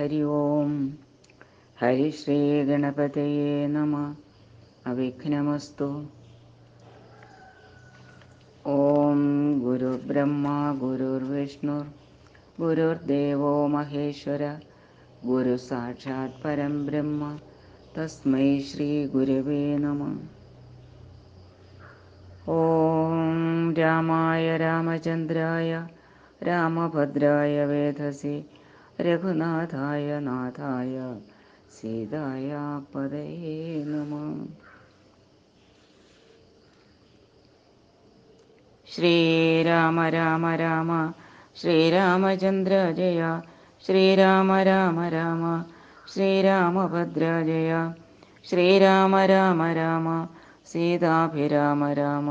ഹരി ഓം. ഹരി ശ്രീ ഗണപതയേ നമ. അവിഘ്നമസ്തു. ഓം ഗുരുബ്രഹ്മ ഗുരുർവിഷ്ണു ഗുരുർദേവോ മഹേശ്വര ഗുരു സാക്ഷാത് പരം ബ്രഹ്മ തസ്മൈ ശ്രീ ഗുരവേ നമ. ഓം രാമായ രാമചന്ദ്രായ രാമഭദ്രായ വേധസി രഘുനാഥായ നാഥായ സീതായ പതയേ നമഃ. ശ്രീരാമ രാമ രാമ ശ്രീരാമചന്ദ്ര ജയ ശ്രീരാമ രാമ രാമ ശ്രീരാമഭദ്ര ജയ ശ്രീരാമ രാമ രാമ സീതാഭിരാമ രാമ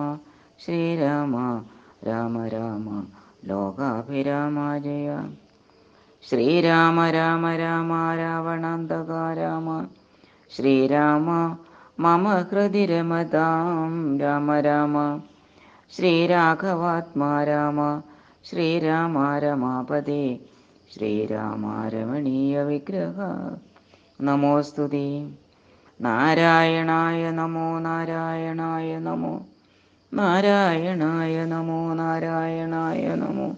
ശ്രീരാമ രാമ രാമ ലോകാഭിരാമ ജയ ശ്രീരാമ രാമ രാമ രാവണാന്തക രാമ ശ്രീരാമ മമ ഹൃദി രമതാം രാമ രാമ ശ്രീരാഘവാത്മാ രാമ ശ്രീരാമ രമാപദേ ശ്രീരാമ രമണീയ വിഗ്രഹ നമോസ്തുതേ. നാരായണായ നമോ നാരായണായ നമോ നാരായണായ നമോ നാരായണായ നമോ.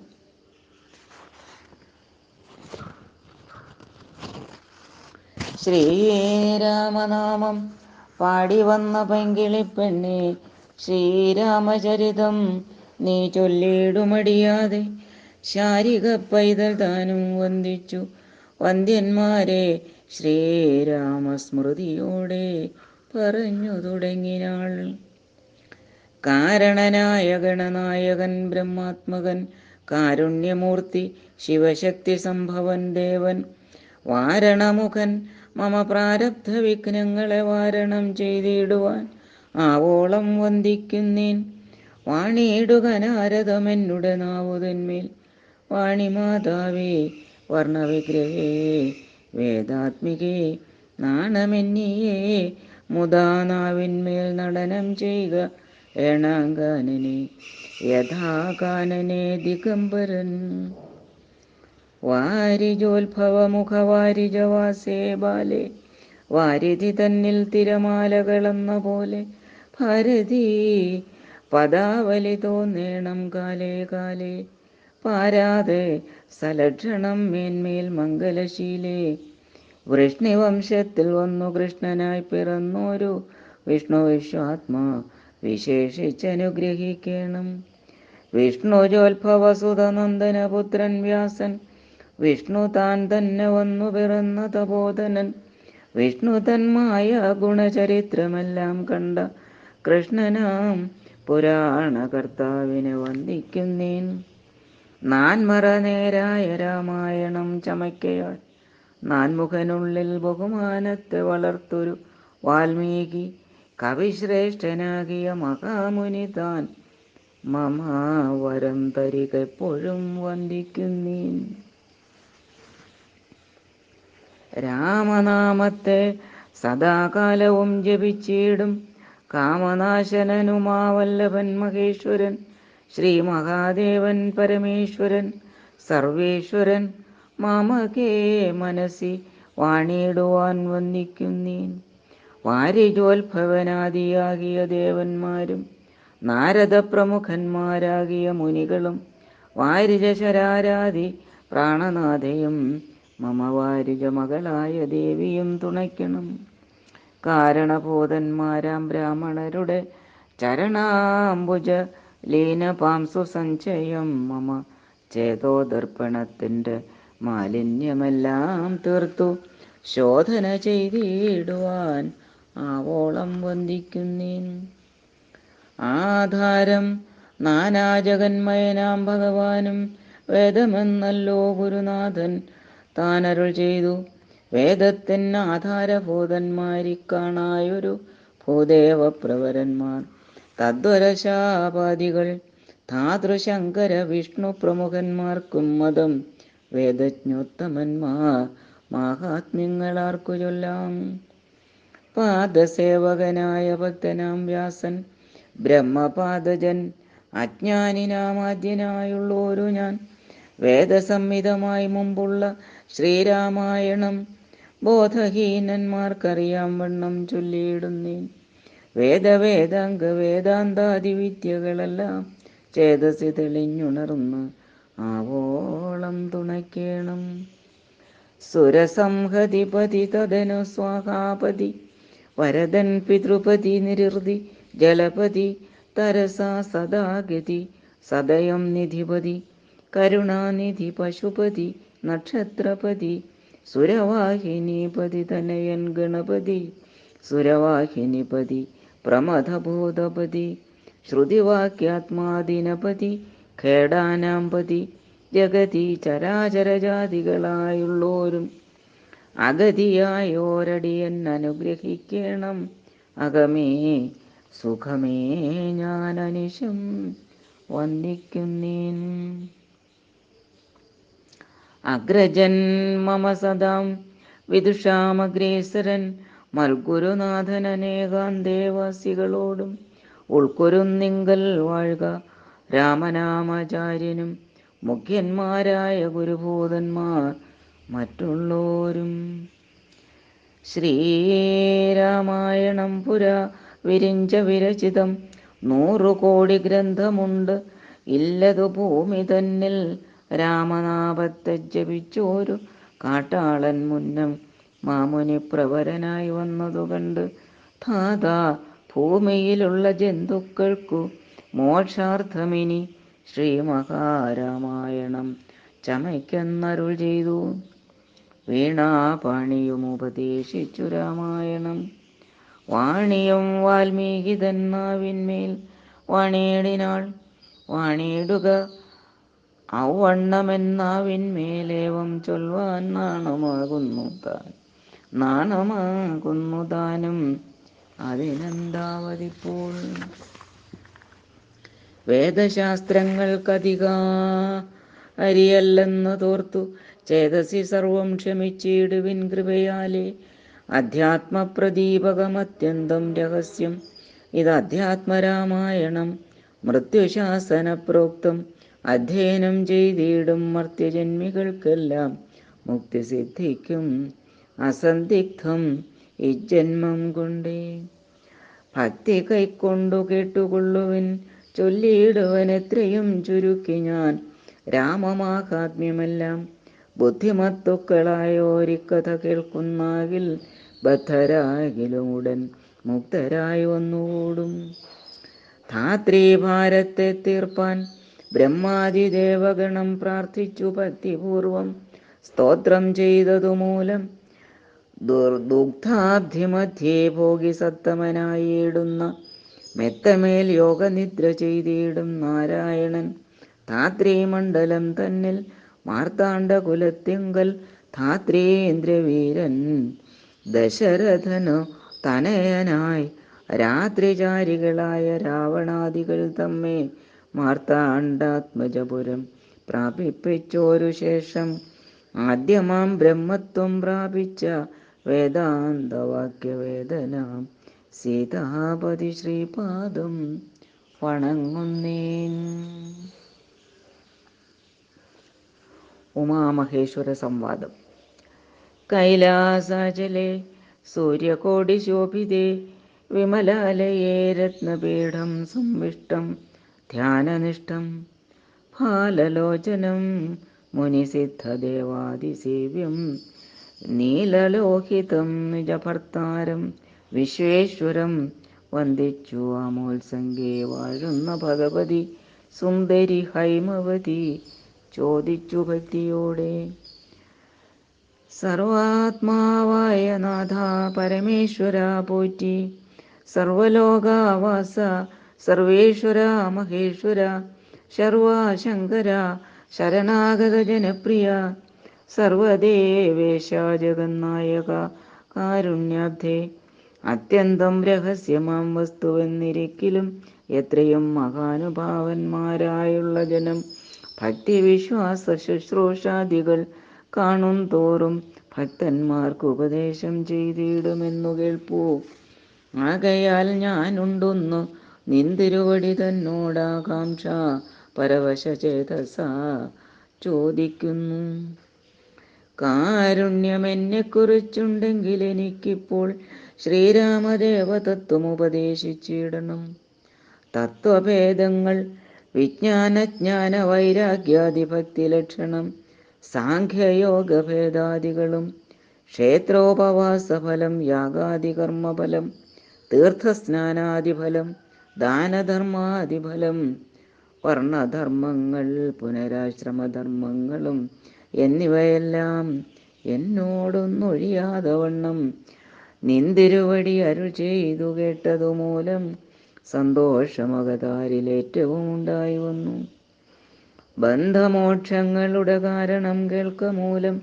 ശ്രീരാമനാമം പാടി വന്ന പൈങ്കിളിപ്പെണ്ണേ ശ്രീരാമചരിതം നീ ചൊല്ലിടുമടിയാതെ ശാരിക പൈതൽ താനും വന്ദിച്ചു വന്ദ്യന്മാരെ ശ്രീരാമസ്മൃതിയോടെ പറഞ്ഞു തുടങ്ങിനാൾ. കാരണനായ ഗണനായകൻ ബ്രഹ്മാത്മകൻ കാരുണ്യമൂർത്തി ശിവശക്തി സംഭവൻ ദേവൻ വാരണമുഖൻ മമ പ്രാരബ്ധ വിഘ്നങ്ങളെ വാരണം ചെയ്തിടുവാൻ ആവോളം വന്ദിക്കുന്നേൻ. വാണിയിടുക നാരദമെന്നുടെ നാവുതന്മേൽ വാണിമാതാവേ വർണ്ണവിഗ്രഹേ വേദാത്മികേ നാണമെന്നിയേ മുദാ നാവിന്മേൽ നടനം ചെയ്യുക ഏണാങ്കാനനെ യഥാകാനനെ ദിഗംബരൻ. വാരിജോത്ഭവമുഖവാരിജവാസേ ബാലെ വാരിധി തന്നിൽ തിരമാലകളെന്ന പോലെ ഭാരതീ പദാവലി തോന്നേണം കാലേ കാലേ പാരാതെ സലക്ഷണം മേന്മേൽ മംഗലശീലേ. വൃഷ്ണിവംശത്തിൽ വന്നു കൃഷ്ണനായി പിറന്നോരു വിഷ്ണു വിശ്വാത്മാ വിശേഷിച്ചനുഗ്രഹിക്കണം. വിഷ്ണുജോത്ഭവസുതനന്ദനപുത്രൻ വ്യാസൻ വിഷ്ണു താൻ തന്നെ വന്നു പിറന്ന തപോധനൻ വിഷ്ണു തന്മായ ഗുണചരിത്രമെല്ലാം കണ്ട കൃഷ്ണനാം പുരാണകർത്താവിനെ വന്ദിക്കുന്നേൻ. നാൻമറ നേരായ രാമായണം ചമയ്ക്കയാൽ നാൻമുഖനുള്ളിൽ ബഹുമാനത്തെ വളർത്തൊരു വാൽമീകി കവിശ്രേഷ്ഠനാകിയ മഹാമുനി താൻ മമ വരം തരികെപ്പോഴും വന്ദിക്കുന്നേൻ. രാമനാമത്തെ സദാകാലവും ജപിച്ചിടും കാമനാശനനുമാവല്ലഭൻ മഹേശ്വരൻ ശ്രീ മഹാദേവൻ പരമേശ്വരൻ സർവേശ്വരൻ മാമകേ മനസ്സി വാണിയിടുവാൻ വന്ദിക്കുന്നേൻ. വാരിജോത്ഭവനാദിയാകിയ ദേവന്മാരും നാരദ പ്രമുഖന്മാരാകിയ മുനികളും വാരിജശരാരാദി പ്രാണനാഥയും മമ വാരിജ മകളായ ദേവിയും തുണയ്ക്കണം. കാരണബോധന്മാരാം ബ്രാഹ്മണരുടെ ചരണാംബുജ ലീനപാംസു സഞ്ചയം മമ ചേതോദർപ്പണത്തിൻ്റെ മാലിന്യമെല്ലാം തീർത്തു ശോധന ചെയ്തിടുവാൻ ആവോളം വന്ദിക്കുന്നേൻ. ആധാരം നാനാജഗന്മയനാം ഭഗവാനും വേദമെന്നല്ലോ ഗുരുനാഥൻ താനരുൾ ചെയ്തു. വേദത്തിന് ആധാരഭൂതന്മാരിക്കാണായൊരു ഭൂദേവപ്രവരന്മാർ തദ്വരശാപാദികൾ ധാതൃശങ്കര വിഷ്ണു പ്രമുഖന്മാർക്കും മതം വേദജ്ഞോത്തമന്മാർ മാഹാത്മ്യങ്ങളാർക്കു ചൊല്ലാം. പാദസേവകനായ ഭക്തനാം വ്യാസൻ ബ്രഹ്മപാദജൻ അജ്ഞാനിനാമാദ്യനായുള്ളോരു ഞാൻ വേദസംഹിതമായി മുമ്പുള്ള ശ്രീരാമായണം ബോധഹീനന്മാർക്കറിയാം വണ്ണം ചൊല്ലിയിടുന്നേൻ. വേദാംഗ വേദാന്താദി വിദ്യകളെല്ലാം ചേതസി തെളിഞ്ഞുണർന്ന് ആവോളം തുണയ്ക്കേണം. സുരസംഹതിപതി തദനു സ്വാഹാപതി വരദൻ പിതൃപതി നിരുതി ജലപതി തരസാ സദാഗതി സദയം നിധിപതി കരുണാനിധി പശുപതി നക്ഷത്രപതി സുരവാഹിനിപതി തനയൻ ഗണപതി സുരവാഹിനിപതി പ്രമഥബോധപതി ശ്രുതിവാക്യാത്മാദിനപതി ഖേടാനാംപതി ജഗതി ചരാചരജാതികളായുള്ളോരും അഗതിയായോരടിയൻ അനുഗ്രഹിക്കണം. അകമേ സുഖമേ ഞാൻ അനിശം വന്ദിക്കുന്നേൻ. അഗ്രജൻ മമ സദാം വിദുഷാമഗ്രേസരൻ മൽഗുരുനാഥൻ അനേകാൻ ദേവാസികളോടും ഉൾക്കൊരുന്നിങ്കൽ വാഴുക. രാമനാമാചാര്യനും മുഖ്യന്മാരായ ഗുരുഭൂതന്മാർ മറ്റുള്ളോരും. ശ്രീരാമായണം പുരാ വിരിഞ്ച വിരചിതം 100 കോടി ഗ്രന്ഥമുണ്ട് ഇല്ലതു ഭൂമി തന്നിൽ. രാമനാമത്തെ ജപിച്ചോരു കാട്ടാളൻ മുന്നം മാമുനി പ്രവരനായി വന്നതു കണ്ട് ധാതാ ഭൂമിയിലുള്ള ജന്തുക്കൾക്കു മോക്ഷാർത്ഥമിനി ശ്രീമഹാരാമായണം ചമയ്ക്കെന്നരുൾ ചെയ്തു. വീണാപാണിയും ഉപദേശിച്ചു രാമായണം. വാണിയും വാൽമീകി തന്നാവിന്മേൽ വാണിയിടിനാൾ. വാണിയിടുക ഔവണ്ണമെന്നാവിന്മേലേവം ചൊൽവാൻ നാണമാകുന്നു താനും അതിനെന്താവതിപ്പോൾ. വേദശാസ്ത്രങ്ങൾക്കധികാരിയല്ലെന്ന് തോർത്തു ചേതസി സർവം ക്ഷമിച്ചിടുവിൻ കൃപയാലേ. അധ്യാത്മപ്രദീപകമത്യന്തം രഹസ്യം ഇത് അധ്യാത്മരാമായണം. മൃത്യുശാസന പ്രോക്തം അധ്യയനം ചെയ്തിടും മർത്യജന്മികൾക്കെല്ലാം മുക്തി സിദ്ധിക്കും അസന്ദിഗ്ധം ഇജ്ജന്മം കൊണ്ടേ. ഭക്തി കൈക്കൊണ്ടു കേട്ടുകൊള്ളുവിൻ ചൊല്ലിയിടുവൻ എത്രയും ചുരുക്കി ഞാൻ രാമമാഹാത്മ്യമെല്ലാം. ബുദ്ധിമത്തുക്കളായോരിക്കഥ കേൾക്കുന്നാകിൽ ബദ്ധരാകിലും ഉടൻ മുക്തരായി വന്നുകൂടും. ധാത്രീഭാരത്തെ തീർപ്പാൻ ബ്രഹ്മാദിദേവഗണം പ്രാർത്ഥിച്ചു ഭക്തിപൂർവം സ്തോത്രം ചെയ്തതുമൂലം ദുഗ്ധാബ്ധിമധ്യേ ഭോഗി സത്തമനായിടുന്ന മെത്തമേൽ യോഗനിദ്ര ചെയ്തിടും നാരായണൻ. ധാത്രീമണ്ഡലം തന്നിൽ മാർത്താണ്ഡകുലത്തിങ്കൽ ധാത്രീന്ദ്രവീരൻ ദശരഥനു തനയനായി രാത്രിചാരികളായ രാവണാദികൾ തമ്മെ മാർത്താണ്ഡാത്മജപുരം പ്രാപിപ്പിച്ചോരു ശേഷം ആദ്യമാം ബ്രഹ്മത്വം പ്രാപിച്ച വേദാന്തവാക്യവേദനാം സീതാപതി ശ്രീപാദം വണങ്ങുന്നേൻ. ഉമാമഹേശ്വര സംവാദം. കൈലാസാചലേ സൂര്യകോടിശോഭിതേ വിമലാലയേ രത്നപീഠം സംവിഷ്ടം ധ്യാനനിഷ്ഠം ഫാലലോചനം മുനിസിദ്ധദേവാദിസേവ്യം നീലലോഹിതം നിജഭർത്താരം വിശ്വേശ്വരം വന്ദിച്ചു ആമോത്സംഗേ വാഴുന്ന ഭഗവതി സുന്ദരി ഹൈമവതി ചോദിച്ചു ഭക്തിയോടെ. സർവാത്മാവായ നാഥ പരമേശ്വര പോറ്റി. സർവലോകാവാസ സർവേശ്വര മഹേശ്വര ശർവാശങ്കര ശരണാഗത ജനപ്രിയ സർവദേവേശ ജഗന്നായക കാരുണ്യാബ്ധേ. അത്യന്തം രഹസ്യമാം വസ്തുവെന്നിരിക്കലും എത്രയും മഹാനുഭാവന്മാരായുള്ള ജനം ഭക്തിവിശ്വാസ ശുശ്രൂഷാദികൾ കാണും തോറും ഭക്തന്മാർക്ക് ഉപദേശം ചെയ്തിടുമെന്നു കേൾപ്പൂ. ആകയാൽ ഞാനുണ്ടൊന്നു നിന്തിരുവടി തന്നോടാകാംക്ഷ പരവശചേതസ ചോദിക്കുന്നു. കാരുണ്യമെന്നെക്കുറിച്ചുണ്ടെങ്കിൽ എനിക്കിപ്പോൾ ശ്രീരാമദേവ തത്വം ഉപദേശിച്ചിടണം. തത്വഭേദങ്ങൾ വിജ്ഞാനജ്ഞാന വൈരാഗ്യാദി ഭക്തി ലക്ഷണം സാഖ്യയോഗഭേദാദികളും ക്ഷേത്രോപവാസഫലം യാഗാദി കർമ്മഫലം തീർത്ഥസ്നാനാദിഫലം ദാനധർമാദിഫലം വർണ്ണധർമ്മങ്ങൾ പുനരാശ്രമധർമ്മങ്ങളും എന്നിവയെല്ലാം എന്നോടൊന്നൊഴിയാതെ വണ്ണം നിന്തിരുവടി അരുൾ ചെയ്തു കേട്ടതുമൂലം സന്തോഷമകതാരിലേറ്റവും ഉണ്ടായി വന്നു. ബന്ധമോക്ഷങ്ങളുടെ കാരണം കേൾക്ക മൂലം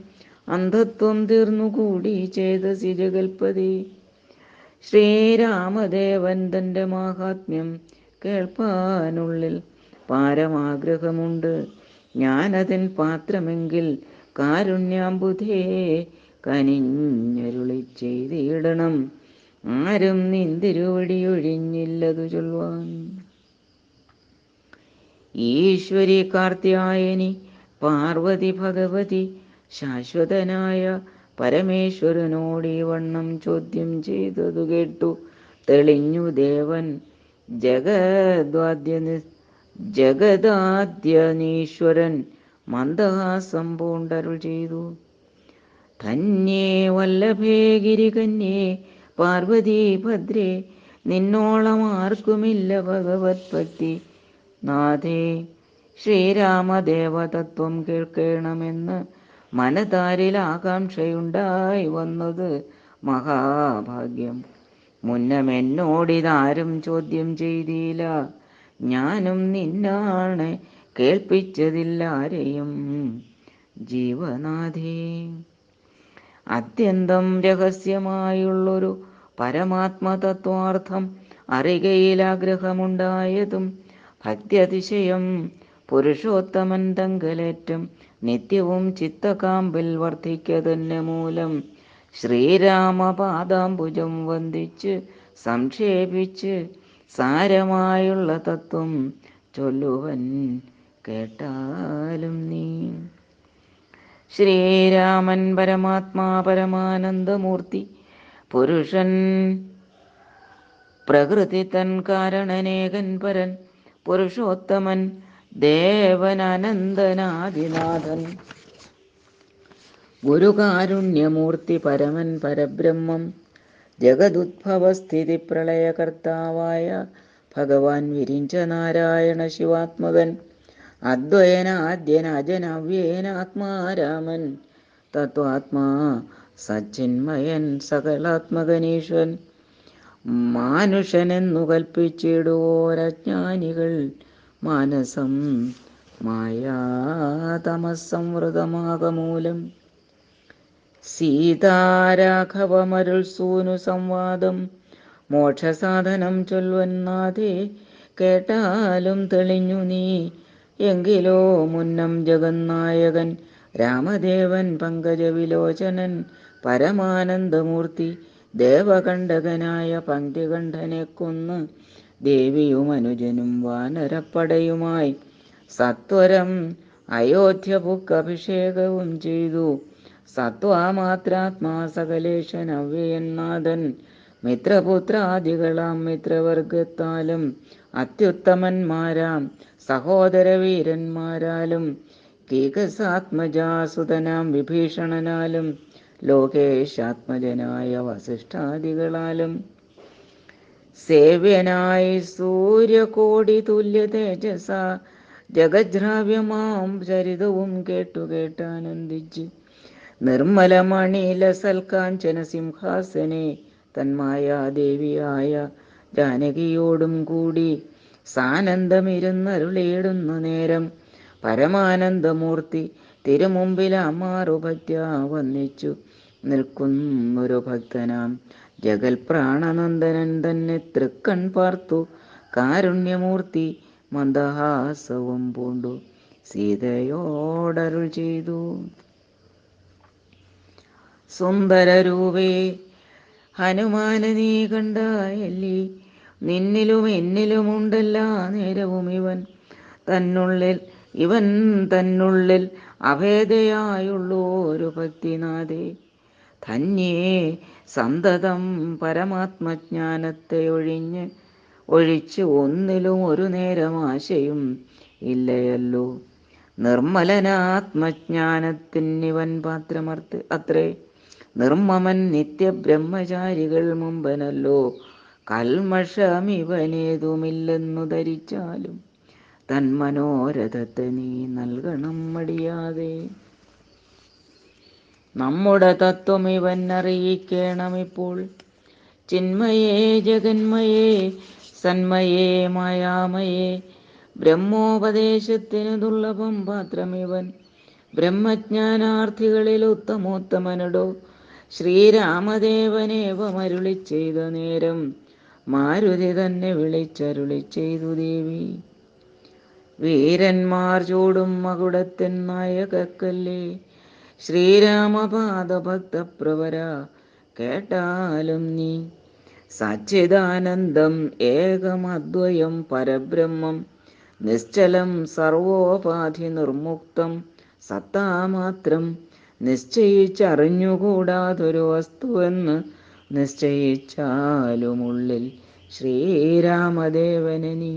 അന്ധത്വം തീർന്നുകൂടി ചേതസി ജഗൽപതി. ശ്രീരാമദേവൻ തൻ്റെ മാഹാത്മ്യം കേൾപ്പാനുള്ളിൽ പാരമാഗ്രഹമുണ്ട്. ഞാനതിൻ പാത്രമെങ്കിൽ കാരുണ്യാംബുധേ കനിഞ്ഞരുളി ചെയ്തിടണം. ആരും നിന്തിരുവടിയൊഴിഞ്ഞില്ലതു ചൊല്ലുവാൻ. ഈശ്വരി കാർത്യായനി പാർവതി ഭഗവതി ശാശ്വതനായ പരമേശ്വരനോട് ഈ വണ്ണം ചോദ്യം ചെയ്തതു കേട്ടു തെളിഞ്ഞു ദേവൻ. ജഗദാദ്യനീശ്വരൻ മന്ദഹാസം പൂണ്ടരുൾ ചെയ്തു. ധന്യേ വല്ലഭേ ഗിരികന്യേ പാർവതി ഭദ്രേ, നിന്നോളം ആർക്കുമില്ല ഭഗവത് ഭക്തി. നാഥേ, ശ്രീരാമദേവതത്വം കേൾക്കണമെന്ന് മനതാരിൽ ആകാംക്ഷയുണ്ടായി വന്നത് മഹാഭാഗ്യം. മുന്നമെന്നോടിതാരും ചോദ്യം ചെയ്തില്ല. ഞാനും നിന്നാണ് കേൾപ്പിച്ചതില്ലാരെയും ജീവനാഥേ. അത്യന്തം രഹസ്യമായുള്ളൊരു പരമാത്മതത്വാർത്ഥം അറികയിലാഗ്രഹമുണ്ടായതും ഭക്ത്യതിശയം പുരുഷോത്തമൻ തങ്കലേറ്റം നിത്യവും ചിത്തകാമ്പിൽ വർദ്ധിക്കതന്നെ മൂലം ശ്രീരാമപാദാംബുജം വന്ദിച്ച് സംക്ഷേപിച്ച് സാരമായുള്ള തത്വം ചൊല്ലുവൻ കേട്ടാലും നീ. ശ്രീരാമൻ പരമാത്മാ പരമാനന്ദമൂർത്തി, പുരുഷൻ പ്രകൃതി തൻ കാരണനേകൻ പരൻ, പുരുഷോത്തമൻ ദേവൻ അനന്തനാദിനാഥൻ, ഗുരുകാരുണ്യമൂർത്തി പരമൻ പരബ്രഹ്മം, ജഗദുദ്ഭവസ്ഥിതി പ്രളയകർത്താവായ ഭഗവാൻ വിരിഞ്ച നാരായണ ശിവാത്മകൻ, അദ്വയനാദ്യൻ അജനവ്യേനാത്മാരാമൻ, തത്വാത്മാ സച്ചിന്മയൻ സകലാത്മകനീശ്വൻ, മാനുഷനെന്നു കൽപ്പിച്ചിടുവോരജ്ഞാനികൾ മാനസം മായാതമസംവൃതമാകമൂലം. സീതാരാഘവമരുൾ സൂനു സംവാദം മോക്ഷസാധനം ചൊല്ലുവന്നാഥേ, കേട്ടാലും തെളിഞ്ഞു നീ. എങ്കിലോ മുന്നം ജഗന്നായകൻ രാമദേവൻ പങ്കജവിലോചനൻ പരമാനന്ദമൂർത്തി ദേവകണ്ഠകനായ പങ്ക്തികണ്ഠനെ കൊന്ന് ദേവിയും അനുജനും വാനരപ്പടയുമായി സത്വരം അയോധ്യ പുക്കഭിഷേകവും ചെയ്തു. സത്വാമാത്രാത്മാ സകലേശൻ അവ്യയനാഥൻ മിത്രപുത്രാദികളാം മിത്രവർഗത്താലും അത്യുത്തമന്മാരാം സഹോദരവീരന്മാരാലും കീകസാത്മജാസുതനാം വിഭീഷണനാലും ലോകേശാത്മജനായ വസിഷ്ഠാദികളാലും സേവ്യനായി സൂര്യകോടി തുല്യ തേജസ ജഗജ്രാവ്യമാം ചരിതവും കേട്ടാനന്ദിച്ച് നിർമ്മലമണില സൽക്കാഞ്ചന സിംഹാസനെ തന്മായാദേവിയായ ജാനകിയോടും കൂടി സാനന്ദമിരുന്നരുളിയിടുന്ന നേരം പരമാനന്ദമൂർത്തി തിരുമുമ്പിലാമാറു ഭക്ത്യ വന്നിച്ചു നിൽക്കുന്നൊരു ഭക്തനാം ജഗൽപ്രാണനന്ദനൻ തന്നെ തൃക്കൺ പാർത്തു കാരുണ്യമൂർത്തി മന്ദഹാസവും പൂണ്ടു സീതയോടരുൾ ചെയ്തു. സുന്ദരരൂപേ ഹനുമാനെ നീ കണ്ടായല്ലി, നിന്നിലും എന്നിലുമുണ്ടല്ല നേരവും ഇവൻ തന്നുള്ളിൽ അഭേദയായുള്ളൂ ഒരു ഭക്തിനാഥേ. ധന്യേ സന്തതം പരമാത്മജ്ഞാനത്തെ ഒഴിച്ച് ഒന്നിലും ഒരു നേരം ആശയും ഇല്ലയല്ലോ. നിർമ്മലനാത്മജ്ഞാനത്തിനിവൻ പാത്രമർത്ത് അത്രേ. നിർമ്മമൻ നിത്യബ്രഹ്മചാരികൾ മുമ്പനല്ലോ. കൽമഷമിവനേതുമില്ലെന്നു ധരിച്ചാലും തന്മനോരഥത്തെ നീ നൽകണം മടിയാതെ. നമ്മുടെ തത്വം ഇവൻ അറിയിക്കണമിപ്പോൾ. ചിന്മയേ ജഗന്മയേ സന്മയേ മായാമയേ. ബ്രഹ്മോപദേശത്തിനു ദുർലഭം പാത്രമിവൻ. ബ്രഹ്മജ്ഞാനാർത്ഥികളിൽ ഉത്തമോത്തമനടോ. ശ്രീരാമദേവനേവമരുളി ചെയ്ത നേരം മാരുതി തന്നെ വിളിച്ചരുളി ചെയ്തു ദേവി. വീരന്മാർ ചൂടും മകുടത്തിൻ നായകക്കല്ലേ. ശ്രീരാമപാദഭക്തപ്രവര കേട്ടാലും നീ. സച്ചിദാനന്ദം ഏകമദ്വയം പരബ്രഹ്മം. നിശ്ചലം സർവോപാധി നിർമുക്തം സത്താമാത്രം. നിശ്ചയിച്ചറിഞ്ഞുകൂടാതൊരു വസ്തുവെന്ന് നിശ്ചയിച്ചാലുമുള്ളിൽ ശ്രീരാമദേവനെ നീ.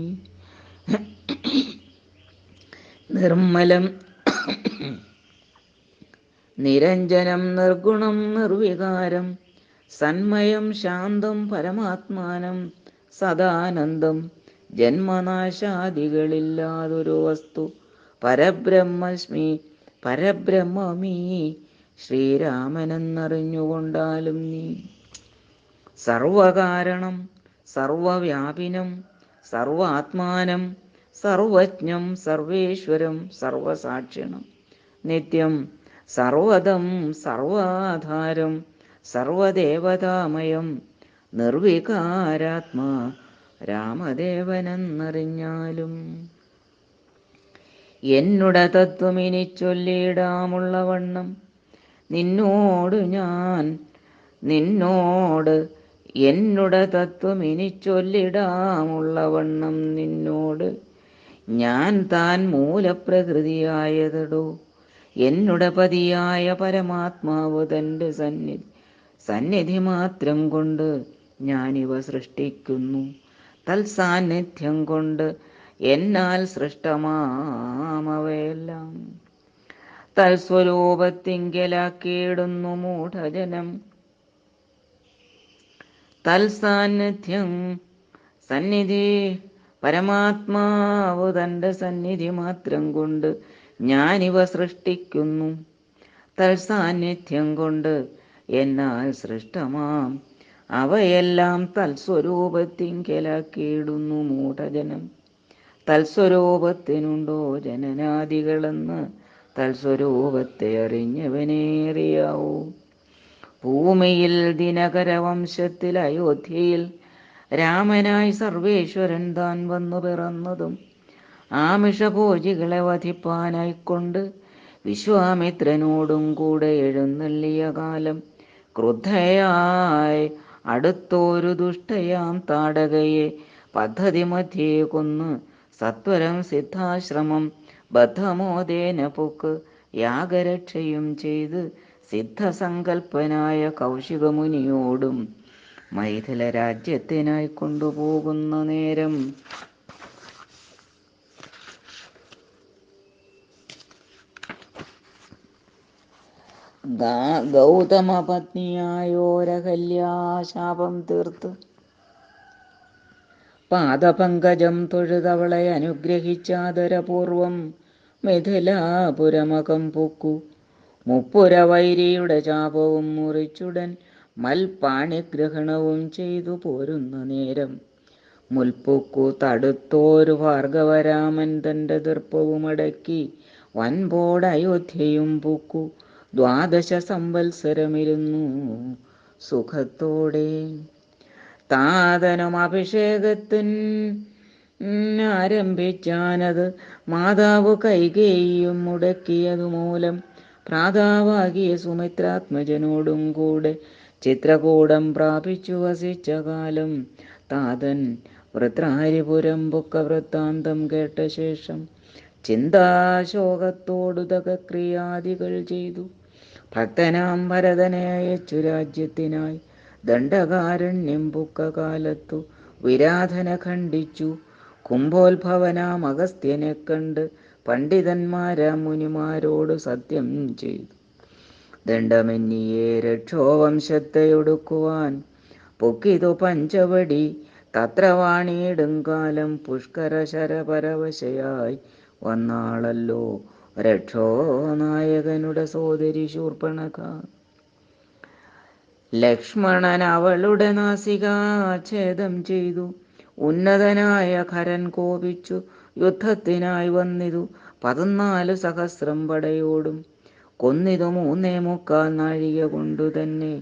നിർമ്മലം നിരഞ്ജനം നിർഗുണം നിർവികാരം. സന്മയം ശാന്തം പരമാത്മാനം സദാനന്ദം. ജന്മനാശാദികളില്ലാതൊരു വസ്തു പരബ്രഹ്മമീ ശ്രീരാമനെന്നറിഞ്ഞുകൊണ്ടാലും നീ. സർവകാരണം സർവവ്യാപിനം സർവാത്മാനം സർവജ്ഞം സർവേശ്വരം സർവസാക്ഷിണം നിത്യം സർവദം സർവാധാരം സർവദേവതാമയം നിർവികാരാത്മാ രാമദേവനെന്നറിഞ്ഞാലും. എന്നുടെ തത്വമിനി ചൊല്ലിയിടാമുള്ള വണ്ണം നിന്നോട് എന്നുടെ തത്വമിനി ചൊല്ലിടാമുള്ള വണ്ണം നിന്നോട് ഞാൻ താൻ മൂലപ്രകൃതിയായതടോ. എന്നുടെ പതിയായ പരമാത്മാവ് തൻ്റെ സന്നിധി മാത്രം കൊണ്ട് ഞാനിവ സൃഷ്ടിക്കുന്നു. തൽസാന്നിധ്യം കൊണ്ട് എന്നാൽ സൃഷ്ടമാമവയെല്ലാം തൽസ്വരൂപത്തിങ്കലാക്കിയിടുന്നു മൂഢജനം. സന്നിധി പരമാത്മാവ് തൻ്റെ സന്നിധി മാത്രം കൊണ്ട് ഞാനിവ സൃഷ്ടിക്കുന്നു. തൽസാന്നിധ്യം കൊണ്ട് എന്നാൽ സൃഷ്ടമാം അവയെല്ലാം തൽസ്വരൂപത്തിങ്കലാക്കിയിടുന്നു മൂഢജനം. തൽസ്വരൂപത്തിനുണ്ടോ ജനനാദികളെന്ന് തൽസ്വരൂപത്തെ അറിഞ്ഞവനേറിയാവൂ. ഭൂമിയിൽ ദിനകരവംശത്തിൽ അയോധ്യയിൽ രാമനായി സർവേശ്വരൻ താൻ വന്നു പിറന്നതും ആമിഷഭോജികളെ വധിപ്പാനായിക്കൊണ്ട് വിശ്വാമിത്രനോടും കൂടെ എഴുന്നള്ളിയ കാലം ക്രുദ്ധയായി അടുത്തോരു ദുഷ്ടയാം താടകയെ പദ്ധതി മധ്യേ കൊന്ന് സത്വരം സിദ്ധാശ്രമം ബദ്ധമോദേന പൊക്ക് യാഗരക്ഷയും ചെയ്ത് സിദ്ധസങ്കൽപ്പനായ കൗശികമുനിയോടും മൈഥില രാജ്യത്തിനായി കൊണ്ടുപോകുന്ന നേരം ഗൗതമ പത്നിയായോരഹല്യാശാപം തീർത്ത് പാദപങ്കജം തൊഴുതവളെ അനുഗ്രഹിച്ചാദരപൂർവം മിഥിലാപുരമകം പൊക്കു. മുപ്പുരവൈരിയുടെ ശാപവും മുറിച്ചുടൻ മൽപാണിഗ്രഹണവും ചെയ്തു പോരുന്ന നേരം മുൽപ്പൊക്കു തടുത്തോരു ഭാർഗവരാമൻ തൻ്റെ ദർപ്പവുമടക്കി വൻപോട് അയോധ്യയും പൊക്കു. 12 സംവത്സരമിരുന്നു സുഖത്തോടെ. താതനും അഭിഷേകത്തിനാരംഭിച്ചാനത് മാതാവ് കൈകേയിയും മുടക്കിയതു മൂലം ഭ്രാതാവാകിയ സുമിത്രാത്മജനോടും കൂടെ ചിത്രകൂടം പ്രാപിച്ചു വസിച്ച കാലം താതൻ വൃത്രാരിപുരം പൊക്ക വൃത്താന്തം കേട്ട ശേഷം ചിന്താശോകത്തോടുതക ചെയ്തു. ഭക്തനാം ഭരതനെ അയച്ചു രാജ്യത്തിനായി. ദണ്ഡകാരണ്യം പുക്ക കാലത്തു വിരാധന ഖണ്ഡിച്ചു. കുംഭോത്ഭവനാം അഗസ്ത്യനെ കണ്ട് പണ്ഡിതന്മാരാം മുനിമാരോട് സത്യം ചെയ്തു. ദണ്ഡമെന്നിയെ രക്ഷോവംശത്തെ ഒടുക്കുവാൻ പൊക്കിതു പഞ്ചവടി. തത്ര വാണിയിടും കാലം പുഷ്കര ശരപരവശയായി വന്നാളല്ലോ രക്ഷോ നായകനുടെ സോദരി ശൂർപ്പണഖ. ലക്ഷ്മണൻ അവളുടെ നാസികാഛേദം ചെയ്തു. ഉന്നതനായ ഖരൻ കോപിച്ചു യുദ്ധത്തിനായി വന്നിതു. 14 സഹസ്രം പടയോടും കൊന്നിതു 3.25 നാഴിക കൊണ്ടു തന്നെ.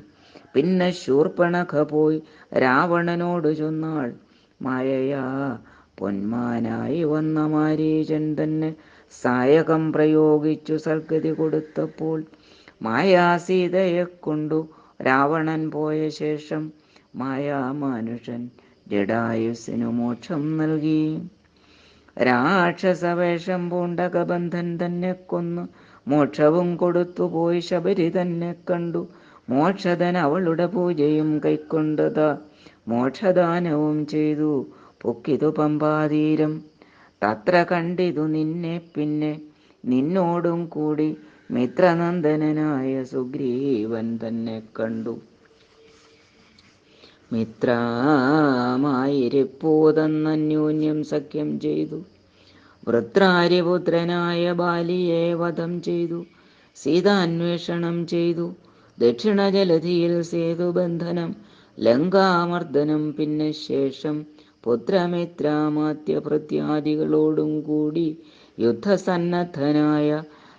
പിന്നെ ശൂർപ്പണഖ പോയി രാവണനോട് ചൊന്നാൾ, മായയാ പൊന്മാനായി വന്ന മാരീചൻ തന്നെ സായകം പ്രയോഗിച്ചു സൽഗതി കൊടുത്തപ്പോൾ മായാസീതയെ കൊണ്ടു രാവണൻ പോയ ശേഷം മായാമാനുഷൻ ജഡായുസിനു മോക്ഷം നൽകി. രാക്ഷസവേഷം പൂണ്ട കബന്ധൻ തന്നെ കൊന്നു മോക്ഷവും കൊടുത്തുപോയി. ശബരി തന്നെ കണ്ടു മോക്ഷദൻ അവളുടെ പൂജയും കൈക്കൊണ്ടതാ മോക്ഷദാനവും ചെയ്തു പൊക്കിതു പമ്പാതീരം. തത്ര കണ്ടിതു നിന്നെ പിന്നെ നിന്നോടും കൂടി മിത്രനന്ദനായ സുഗ്രീവൻ തന്നെ കണ്ടു. മിത്രമായിരിപ്പൂതന്നന്യോന്യം സഖ്യം ചെയ്തു. വൃത്രാരിപുത്രനായ ബാലിയെ വധം ചെയ്തു. സീതാന്വേഷണം ചെയ്തു. ദക്ഷിണ ജലധിയിൽ സേതുബന്ധനം ലങ്കാമർദ്ദനം. പിന്നെ ശേഷം പുത്രമിത്രാമാത്യഭൃത്യാദികളോടും കൂടി യുദ്ധസന്നദ്ധനായ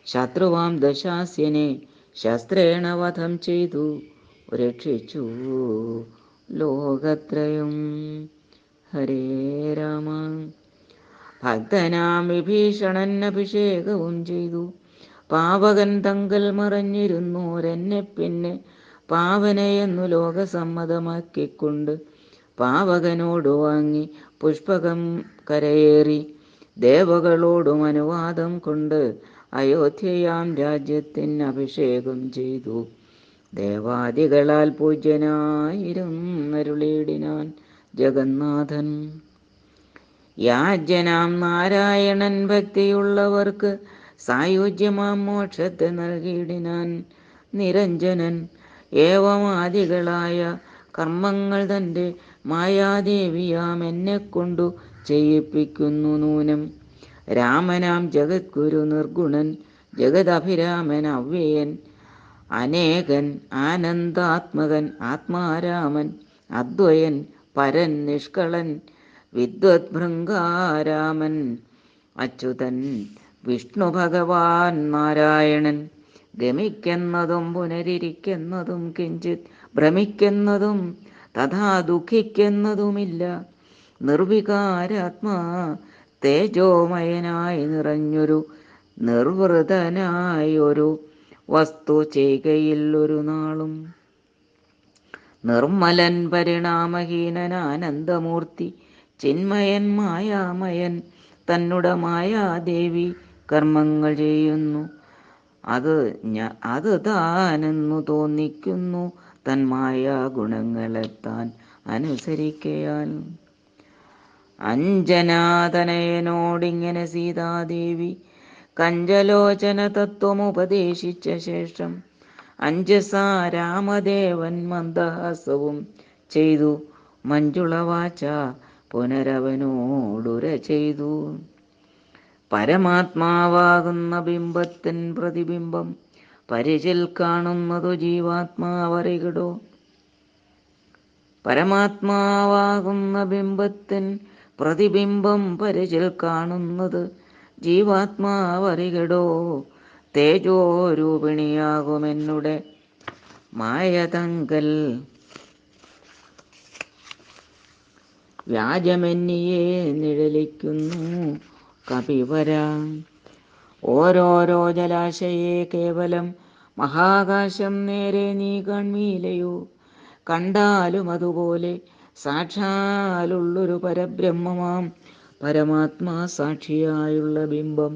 ശത്രുവാം ദശാസ്യനെ ശസ്ത്രേണ വധം ചെയ്തു രക്ഷിച്ചു ലോകത്രയം. ഹരേ രാമ. ഭക്തനാം വിഭീഷണൻ അഭിഷേകവും ചെയ്തു. പാവകൻ തങ്കൽ മറഞ്ഞിരുന്നോരെന്നെ പിന്നെ പാവനയെന്നു ലോകസമ്മതമാക്കിക്കൊണ്ട് പാവകനോടു വാങ്ങി പുഷ്പകം കരയേറി ദേവകളോടും അനുവാദം കൊണ്ട് അയോധ്യയാം രാജ്യത്തിന് അഭിഷേകം ചെയ്തു. ദേവാദികളാൽ പൂജ്യനായിരുന്നരുളിയിടിനാൻ ജഗന്നാഥൻ. യാജ്ഞനാം നാരായണൻ ഭക്തിയുള്ളവർക്ക് സായുജ്യമാം മോക്ഷത്തെ നൽകിയിടിനാൻ നിരഞ്ജനൻ. ഏവമാദികളായ കർമ്മങ്ങൾ തൻ്റെ മായാദേവിയാം എന്നെ കൊണ്ടു ചെയ്യിപ്പിക്കുന്നു നൂനം. രാമനാം ജഗദ്ഗുരു നിർഗുണൻ ജഗദഭിരാമൻ അവ്യയൻ അനേകൻ ആനന്ദാത്മകൻ ആത്മാരാമൻ അദ്വയൻ പരൻ നിഷ്കളൻ വിദ്വദ്ഭൃംഗാരാമൻ അച്യുതൻ വിഷ്ണു ഭഗവാൻ നാരായണൻ. ഗമിക്കുന്നതും പുനരിരിക്കുന്നതും കിഞ്ചിത് ഭ്രമിക്കുന്നതും തഥാ ദുഃഖിക്കുന്നതുമില്ല. നിർവികാരാത്മാ തേജോമയനായി നിറഞ്ഞൊരു നിർവൃതനായൊരു വസ്തു ചെയ്കയിൽ ഒരു നാളും. നിർമ്മലൻ പരിണാമഹീനൻ ആനന്ദമൂർത്തി ചിന്മയൻ മായാമയൻ തന്നുടെ മായാദേവി കർമ്മങ്ങൾ ചെയ്യുന്നു. അത് താനെന്നു തോന്നിക്കുന്നു തൻ മായാ ഗുണങ്ങളെ താൻ അനുസരിക്കയാൽ. അഞ്ജനാതനയനോടിങ്ങനെ സീതാദേവി കഞ്ചലോചന തത്വമുപദേശിച്ച ശേഷം അഞ്ജസാ രാമദേവൻ മന്ദഹാസവും ചെയ്തു മഞ്ജുളവാച പുനരവനോടുര ചെയ്തു. പരമാത്മാവാകുന്ന ബിംബത്തിൻ പ്രതിബിംബം പരിചിൽ കാണുന്നതു ജീവാത്മാവറികടോ. പരമാത്മാവാകുന്ന ബിംബത്തിൻ പ്രതിബിംബം പരിചിൽ കാണുന്നത് ജീവാത്മാവറികടോ. തേജോരൂപിണിയാകുമെന്നുടെ മായതങ്കൽ വ്യാജമെന്നിയെ നിഴലിക്കുന്നു കപിവര. ഓരോരോ ജലാശയെ കേവലം മഹാകാശം നേരെ നീ കാൺമീലയോ. കണ്ടാലും അതുപോലെ സാക്ഷാലുള്ളൊരു പരബ്രഹ്മമാം പരമാത്മാ സാക്ഷിയായുള്ള ബിംബം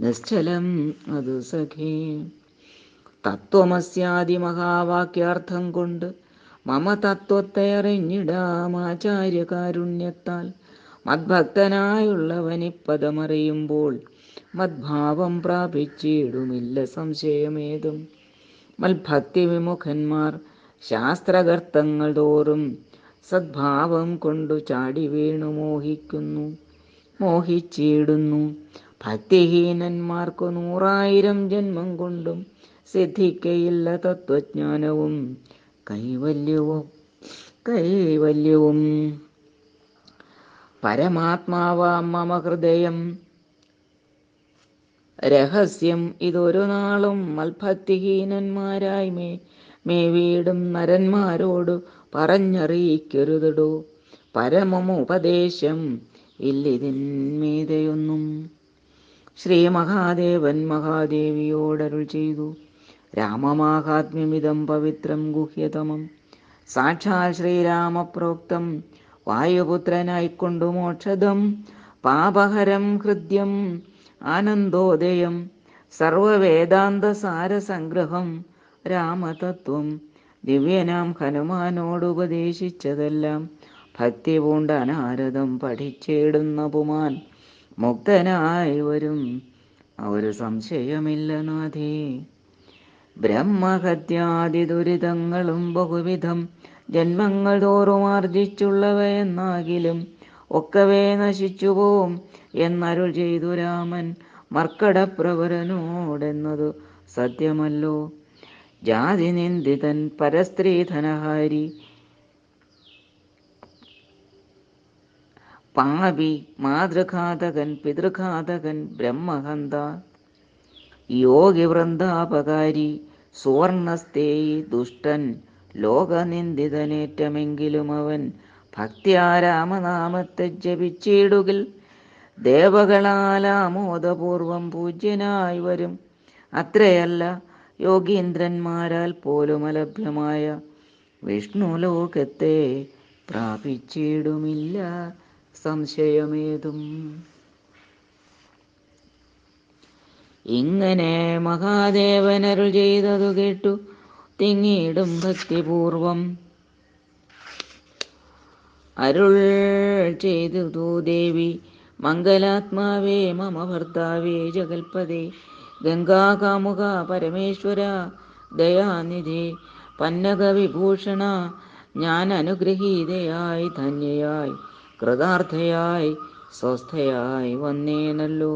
നിശ്ചലം അതു സഖേ. തത്വമസ്യാദി മഹാവാക്യാർത്ഥം കൊണ്ട് മമ തത്വത്തെ അറിഞ്ഞിടാം ആചാര്യകാരുണ്യത്താൽ. മദ്ഭക്തനായുള്ളവനിപ്പദമറിയുമ്പോൾ മദ്ഭാവം പ്രാപിച്ചിടുമില്ല സംശയമേതും. മൽഭക്തി വിമുഖന്മാർ ശാസ്ത്രഗർത്തങ്ങൾ തോറും സദ്ഭാവം കൊണ്ടു ചാടി വീണു മോഹിച്ചിടുന്നു. ഭക്തിഹീനന്മാർക്കു 100,000 ജന്മം കൊണ്ടും സിദ്ധിക്കയില്ല തത്വജ്ഞാനവും കൈവല്യവും. പരമാത്മാവാം മമ ഹൃദയം രഹസ്യം ഇതൊരു നാളും മൽഭക്തിഹീനന്മാരായി മേവീടും നരന്മാരോടു പറഞ്ഞറിയിക്കരുതടോ. പരമമുപദേശം ഇല്ലിതിന്മീതെയൊന്നും. ശ്രീ മഹാദേവൻ മഹാദേവിയോടരുൾ ചെയ്തു. രാമമാഹാത്മ്യമിതം പവിത്രം ഗുഹ്യതമം. സാക്ഷാൽ ശ്രീരാമപ്രോക്തം വായുപുത്രനായിക്കൊണ്ടു മോക്ഷദം പാപഹരം ഹൃദ്യം ആനന്ദോദയം സർവവേദാന്തസാരസംഗ്രഹം രാമതത്വം. ദിവ്യനാം ഹനുമാനോടുപദേശിച്ചതെല്ലാം ഭക്തി പൂണ്ട നാരദം പഠിച്ചിടുന്ന പുമാൻ മുക്തനായി വരും ഒരു സംശയമില്ല നാഥേ. ബ്രഹ്മഹത്യാദി ദുരിതങ്ങളും ബഹുവിധം ജന്മങ്ങൾ തോറും ആർജിച്ചുള്ളവയെന്നാകിലും ഒക്കവേ നശിച്ചുപോവും എന്നരുൾ ചെയ്തു രാമൻ മർക്കടപ്രവരനോടെന്നതു സത്യമല്ലോ. ജാതിനിന്ദിതൻ പരസ്ത്രീധനഹാരി പാപി മാതൃഘാതകൻ പിതൃഘാതകൻ ബ്രഹ്മഹന്ത യോഗി വൃന്ദാപകാരി സുവർണസ്തേയി ദുഷ്ടൻ ലോകനിന്ദിതനേറ്റമെങ്കിലും അവൻ ഭക്ത്യാ രാമനാമത്തെ ജപിച്ചിടുകിൽ ദേവകളാലാമോദപൂർവം പൂജ്യനായി വരും. അത്രയല്ല, യോഗീന്ദ്രന്മാരാൽ പോലും അലഭ്യമായ വിഷ്ണുലോകത്തെ പ്രാപിച്ചിടുമില്ല സംശയമേതും. ഇങ്ങനെ മഹാദേവനരുൾ ചെയ്തതു കേട്ടു തിങ്ങിയിടും ഭക്തിപൂർവം അരുൾ ചെയ്തു ദേവി. മംഗലാത്മാവേ മമ ഭർത്താവേ ജഗൽപദേ ഗംഗാകാമുക പരമേശ്വര ദയാനിധി പന്നകവിഭൂഷണ, ഞാൻ അനുഗ്രഹീതയായി ധന്യയായി കൃതാർത്ഥയായി സ്വസ്ഥയായി വന്നേനല്ലോ.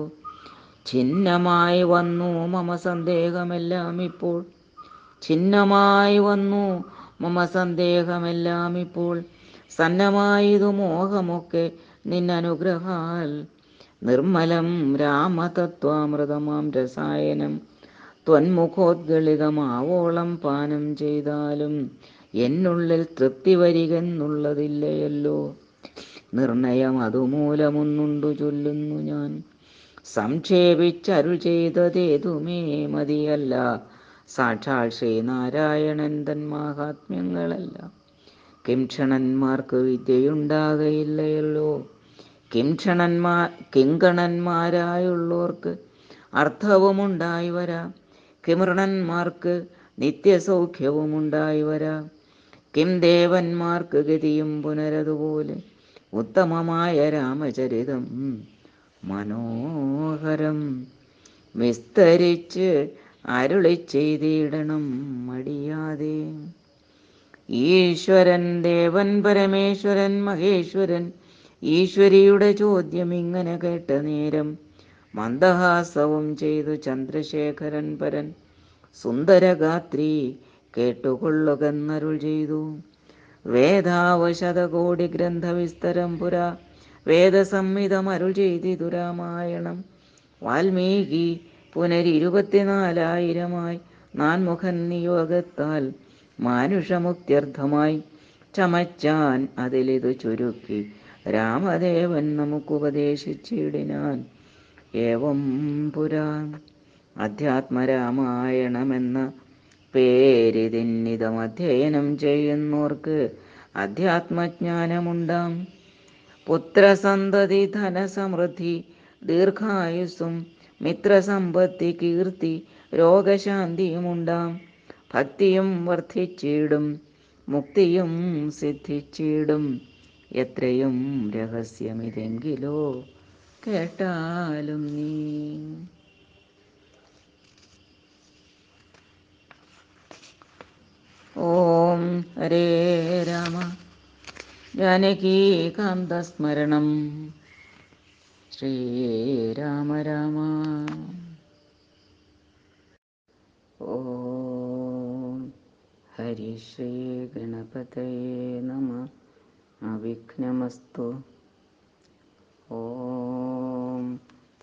ഛിന്നമായി വന്നു മമ സന്ദേഹമെല്ലാം ഇപ്പോൾ, ഛിന്നമായി വന്നു മമ സന്ദേഹമെല്ലാം ഇപ്പോൾ. സന്നമായതു മോഹമൊക്കെ നിന്നനുഗ്രഹാൽ. നിർമ്മലം രാമതത്വാമൃതമാം രസായനം ത്വന്മുഖോദ്ഗളിതമാവോളം പാനം ചെയ്താലും എന്നുള്ളിൽ തൃപ്തി വരികെന്നുള്ളതില്ലയല്ലോ. നിർണയം അതുമൂലമൊന്നുണ്ടു ചൊല്ലുന്നു ഞാൻ. സംക്ഷേപിച്ചരുൾ ചെയ്തതേതുമേ മതിയല്ല സാക്ഷാൽ ശ്രീനാരായണൻ തൻ മാഹാത്മ്യങ്ങളെല്ലാം. കിംക്ഷണന്മാർക്ക് വിദ്യയുണ്ടാകയില്ലയല്ലോ. കിങ്കണന്മാരായുള്ളോർക്ക് അർത്ഥവുമുണ്ടായി വരാം. കിമൃണന്മാർക്ക് നിത്യസൗഖ്യവുമുണ്ടായി വരാം. കിം ദേവന്മാർക്ക് ഗതിയും പുനരതുപോലെ. ഉത്തമമായ രാമചരിതം മനോഹരം വിസ്തരിച്ച് അരുളി ചെയ്തിടണം മടിയാതെ. ഈശ്വരൻ ദേവൻ പരമേശ്വരൻ മഹേശ്വരൻ ഈശ്വരിയുടെ ചോദ്യം ഇങ്ങനെ കേട്ട നേരം മന്ദഹാസവും ചെയ്തു ചന്ദ്രശേഖരൻ പരൻ. സുന്ദരഗാത്രി കേട്ടുകൊള്ളുകെന്നരുൾ ചെയ്തു. വേദാവശതകോടി ഗ്രന്ഥവിസ്തരം പുരാ വേദസംഹിതമരുൾ ചെയ്തിതു രാമായണം. വാൽമീകി പുനരി 24,000 നാൻമുഖൻ നിയോഗത്താൽ മാനുഷമുക്ത്യർത്ഥമായി ചമച്ചാൻ അതിലിതു ചുരുക്കി രാമദേവൻ നമുക്കുപദേശിച്ചിടിനാൻ. ഏവം പുരാ അധ്യാത്മരാമായണമെന്ന പേരിതിന്നിതം അധ്യയനം ചെയ്യുന്നോർക്ക് അധ്യാത്മജ്ഞാനമുണ്ടാം. പുത്രസന്തതി ധനസമൃദ്ധി ദീർഘായുസ്സും മിത്രസമ്പത്തി കീർത്തി രോഗശാന്തിയുമുണ്ടാം. ഭക്തിയും വർദ്ധിച്ചിടും മുക്തിയും സിദ്ധിച്ചിടും. എത്രയും രഹസ്യമിതെങ്കിലോ കേട്ടാലും നീ. ഓം ഹരേ രാമ ജാനകീകാന്തസ്മരണം ശ്രീരാമ രാമ. ഓം ഹരി ശ്രീ ഗണപതയേ നമഃ. അവിഘ്നമസ്തു. ഓം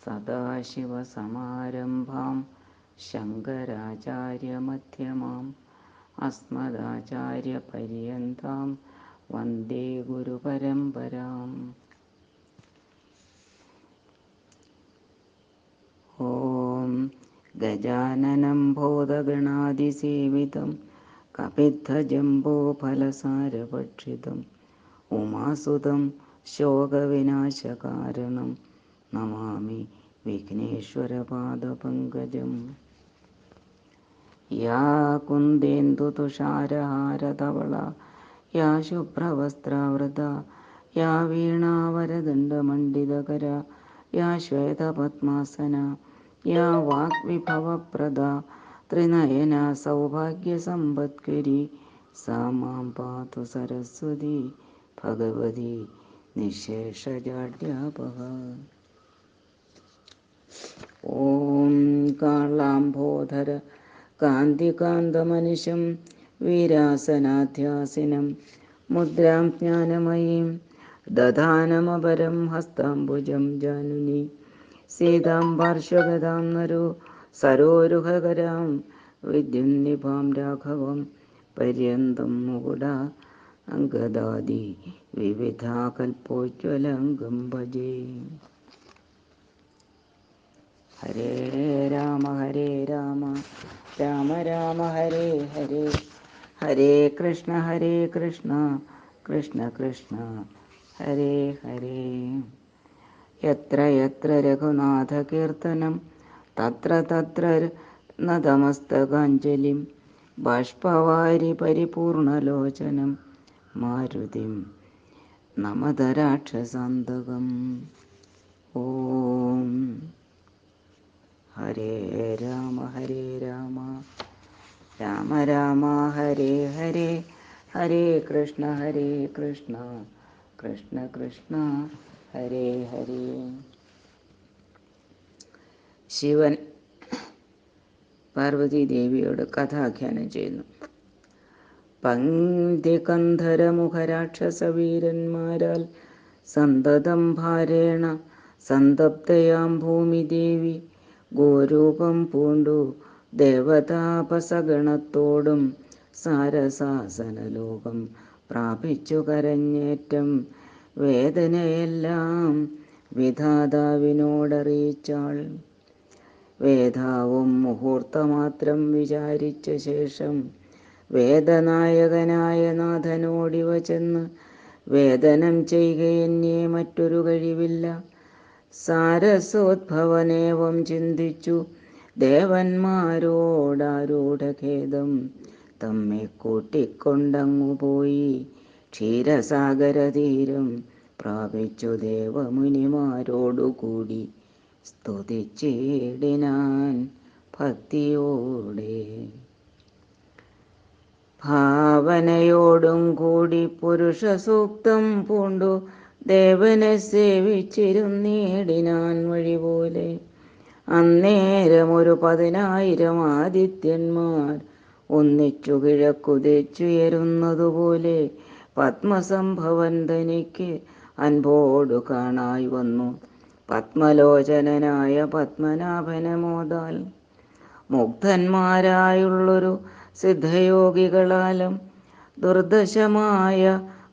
സദാശിവസമാരംഭാം ശങ്കരാചാര്യമധ്യമാം അസ്മദാചാര്യപര്യന്താം വന്ദേ ഗുരുപരമ്പരാം. ഓം ഗജാനനം ഭൂതഗണാതിസേവിതം കപിത്തജംബോഫലസാരഭക്ഷിതം ഉമാസുതം ശോകവിനാശകാരണം നമാമി വിഘ്നേശ്വരപാദപങ്കജം. യാ കുന്ദേന്ദുതുഷാരഹാരധവള യാ ശുഭ്രവസ്ത്രാവൃത യാ വീണാവരദണ്ഡമണ്ഡിതകര യാ ശ്വേതപദ്മാസന യാ വാഗ്വിഭവപ്രദ ത്രിനയന സൗഭാഗ്യസമ്പത്കരി സാ മാം പാതു സരസ്വതി ഭഗവതി നിശേഷജാഡ്യാപഹ. ഓം കാളാംബോധര കാന്തികാന്തമനിശം വീരാസനാധ്യാസിനം മുദ്രാം ജ്ഞാനമയീം ദധാനമപരം ഹസ്താംബുജം ജാനുനി സീതാം പാർശ്വഗതാം നരോ സരോരുഹകരാം വിദ്യുന്നിഭാം രാഘവം പര്യന്തം മുകുട അംഗദാദി വിവിധാകൽപ്പോജ്വലംഗം ഭജേ. ഹരേ രാമ രാമ രാമ ഹരേ ഹരേ ഹരേ കൃഷ്ണ കൃഷ്ണ കൃഷ്ണ ഹരേ ഹരേ. യത്ര യത്ര രഘുനാഥകീർത്തനം തത്ര തത്ര നതമസ്തകാഞ്ജലിം ബാഷ്പവാരി പരിപൂർണലോചനം മാരുതിം നമത രാക്ഷസാന്തകം. ഓം ഹരേ രാമ രാമ രാമ ഹരേ ഹരേ ഹരേ കൃഷ്ണ കൃഷ്ണ കൃഷ്ണ ഹരേ ഹരേ. ശിവൻ പാർവതീദേവിയോട് കഥാഖ്യാനം ചെയ്യുന്നു. പങ്ക്തികന്ധരമുഖരാക്ഷസവീരന്മാരാൽ സന്തതം ഭാരേണ സന്തപ്തയാം ഭൂമിദേവി ഗോരൂപം പൂണ്ടു ദേവതാപസഗണത്തോടും സാരസാസനലോകം പ്രാപിച്ചു കരഞ്ഞേറ്റം വേദനയെല്ലാം വിധാതാവിനോടറിയിച്ചാൾ. വേദാവും മുഹൂർത്തമാത്രം വിചാരിച്ച ശേഷം വേദനായകനായ നാഥനോടിവ ചെന്ന് വേദനം ചെയ്യുകയെന്നേ മറ്റൊരു കഴിവില്ല. സാരസോദ്ഭവനേവം ചിന്തിച്ചു ദേവന്മാരോടാരൂഢഖേദം തമ്മെ കൂട്ടിക്കൊണ്ടങ്ങുപോയി ക്ഷീരസാഗരതീരം പ്രാപിച്ചു ദേവമുനിമാരോടുകൂടി സ്തുതിച്ചിടിനാൻ ഭക്തിയോടെ. ഭാവനയോടും കൂടി പുരുഷസൂക്തം പൂണ്ടു ദേവനെ സേവിച്ചിരുന്നിടിനാൻ വഴിപോലെ. അന്നേരമൊരു 10,000 ആദിത്യന്മാർ ഒന്നിച്ചു കിഴക്കുതിച്ചുയരുന്നതുപോലെ പത്മസംഭവൻ തനിക്ക് അൻപോടു കാണായി വന്നു. പത്മലോചനനായ പത്മനാഭനമോദാൽ മുഗ്ധന്മാരായുള്ളൊരു സിദ്ധയോഗികളാലും ദുർദശമായ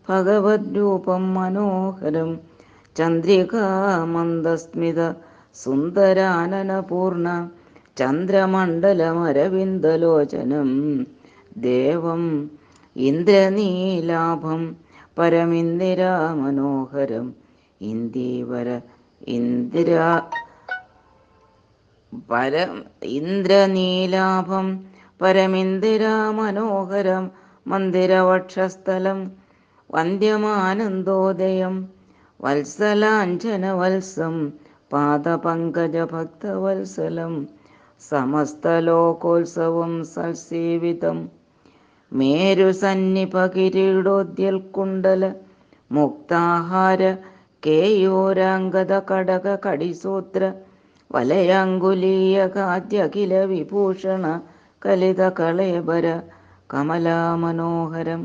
ഭഗവത് രൂപം മനോഹരം ചന്ദ്രികാമന്ദസ്മിത സുന്ദരാനനപൂർണ ചന്ദ്രമണ്ഡലമരവിന്ദലോചനം ദേവം ഇന്ദ്രനീലാഭം പരമിന്ദിരാമനോഹരം ഇന്ദീവര ഇന്ദിര പരം ഇന്ദ്രനീലാഭം പരമിന്ദിരാ മനോഹരം മന്ദിരവക്ഷസ്ഥലം വന്ദ്യമാനന്ദോദയം വത്സലാഞ്ജനവത്സം പാദപങ്കജഭക്തവത്സലം സമസ്തലോകോത്സവം സൽസേവിതം മേരുസന്നിപകിരീടോദ്യൽകുണ്ടല മുക്താഹാര കേയൂരാംഗത കടക കടിസൂത്ര വലയാങ്കുലീയ ഖാദ്യഖില വിഭൂഷണ കലിത കളേബര കമലാമനോഹരം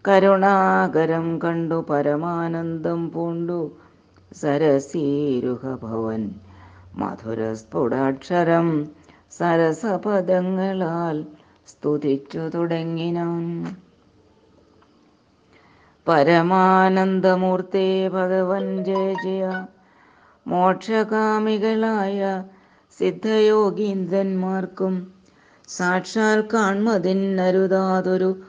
കരുണാകരം കണ്ടു പരമാനന്ദം പൂണ്ടു സരസീരുഹഭവൻ മധുരസ്ഫുടാക്ഷരം സരസപദങ്ങളാൽ സ്തുതിച്ചു തുടങ്ങിനാൻ. പരമാനന്ദമൂർത്തേ ഭഗവൻ ജയ ജയ. മോക്ഷകാമികളായ സിദ്ധയോഗീന്ദ്രന്മാർക്കും സാക്ഷാൽ കാൺമതിന്നരുതാതൊരു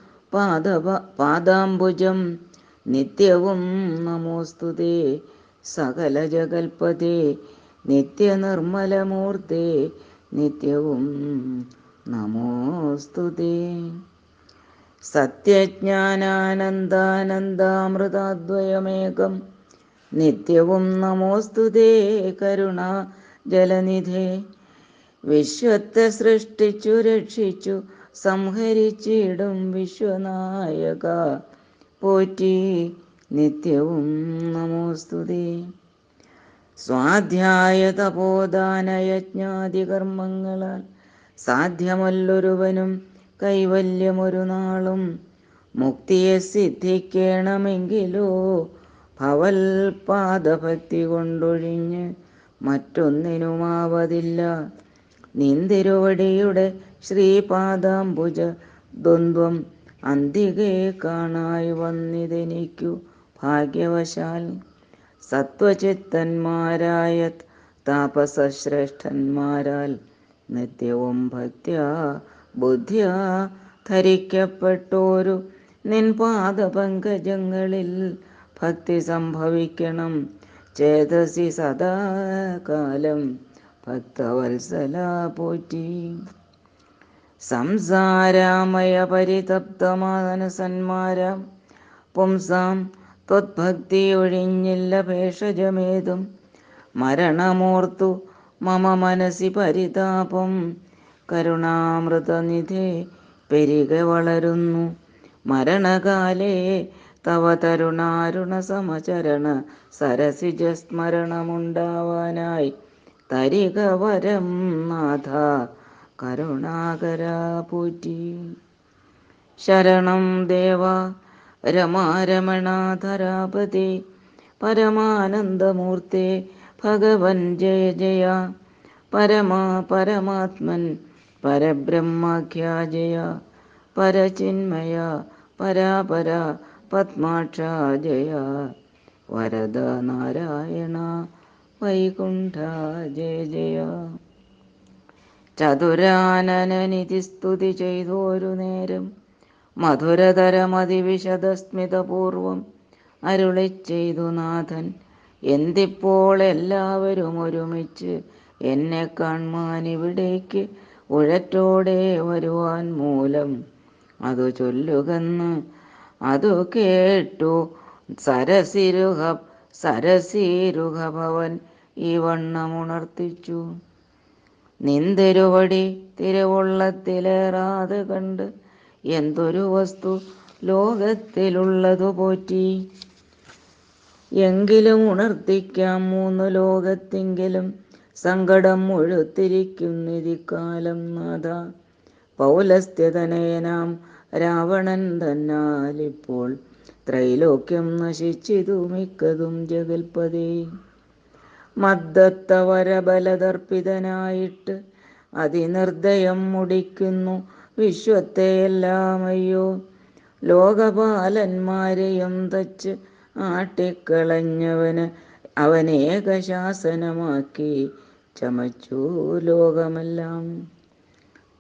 പാദാംബുജം നിത്യവും നമോസ്തുതേ. സകല ജഗൽപതേ നിത്യനിർമ്മലമൂർത്തേ നിത്യവും നമോസ്തുതേ. സത്യജ്ഞാനാനന്ദാനന്ദാമൃതാദ്വയമേകം നിത്യവും നമോസ്തുതേ. കരുണാ ജലനിധേ വിശ്വത്തെ സൃഷ്ടിച്ചു രക്ഷിച്ചു സംഹരിച്ചിടും വിശ്വനായക പോറ്റി നിത്യവും നമോസ്തുതേ. സ്വാധ്യായ തപോദാനയജ്ഞാദി കർമ്മങ്ങളാൽ സാധ്യമല്ലൊരുവനും കൈവല്യമൊരു നാളും മുക്തിയെ സിദ്ധിക്കണമെങ്കിലോ ഭവൽ പാദഭക്തി കൊണ്ടൊഴിഞ്ഞ് മറ്റൊന്നിനുമാവതില്ല. നിന്തിരുവടിയുടെ ശ്രീപാദാംബുജ ദ്വന്ദ്വം അന്തികെ കാണായി വന്നിതെനിക്കു ഭാഗ്യവശാൽ. സത്വചിത്തന്മാരായ താപസശ്രേഷ്ഠന്മാരാൽ നിത്യവും ഭക്ത്യാ ബുദ്ധ്യാ ധരിക്കപ്പെട്ടോരു നിൻ പാദപങ്കജങ്ങളിൽ ഭക്തി സംഭവിക്കണം ചേതസി സദാകാലം ഭക്തവത്സല പോറ്റി. സംസാരാമയ പരിതപ്തമാനസന്മാരാം പുംസാം ത്വദ്ഭക്തി ഒഴിഞ്ഞില്ല ഭേഷജമേതും മരണമോർത്തു മമ മനസി പരിതാപം. കരുണാമൃതനിധേ പെരുക വളരുന്നു മരണകാലേ തവ തരുണാരുണ സമചരണ സരസിജ സ്മരണമുണ്ടാവാനായി തരിക വരം നാഥ കരുണാകര പോറ്റി. ശരണം ദേവ രമാരമണാധരാപതി പരമാനന്ദമൂർത്തേ ഭഗവൻ ജയ ജയ. പരമാത്മൻ പരബ്രഹ്മാഖ്യാ ജയ. പരചിന്മയ പരാപര പത്മാക്ഷ ജയ. വരദ നാരായണ വൈകുണ്ഠ ജയ ജയ. ചതുരാനനനിധി സ്തുതി ചെയ്തോരു നേരം മധുരതരമതിവിശദസ്മിതപൂർവം അരുളി ചെയ്തു നാഥൻ. എന്തിപ്പോൾ എല്ലാവരും ഒരുമിച്ച് എന്നെ കാൺമാനിവിടേക്ക് ഉഴറ്റോടെ വരുവാൻ മൂലം അതു ചൊല്ലുകന്ന്. അതു കേട്ടു സരസീരുഹഭവൻ ഈ വണ്ണമുണർത്തിച്ചു. നിന്തിരുവടി തിരുവുള്ളത്തിലേറാതെ കണ്ട് എന്തൊരു വസ്തു ലോകത്തിലുള്ളതു പോറ്റി. എങ്കിലും ഉണർത്തിക്കാം മൂന്നു ലോകത്തെങ്കിലും സങ്കടം മുഴുത്തിരിക്കുന്നിരിക്കാലം നാഥ. പൗലസ്ത്യതനയനാം രാവണൻ തന്നാലിപ്പോൾ ത്രൈലോക്യം നശിച്ചിതു മിക്കതും ജഗൽപതേ. മദ്ദത്തവരബലദർപ്പിതനായിട്ട് അതിനിർദ്ദയം മുടിക്കുന്നു വിശ്വത്തെയെല്ലാം അയ്യോ. ലോകപാലന്മാരെയും തച്ച് ആട്ടിക്കളഞ്ഞവന് അവനേകശാസനമാക്കി ചമച്ചു ലോകമെല്ലാം.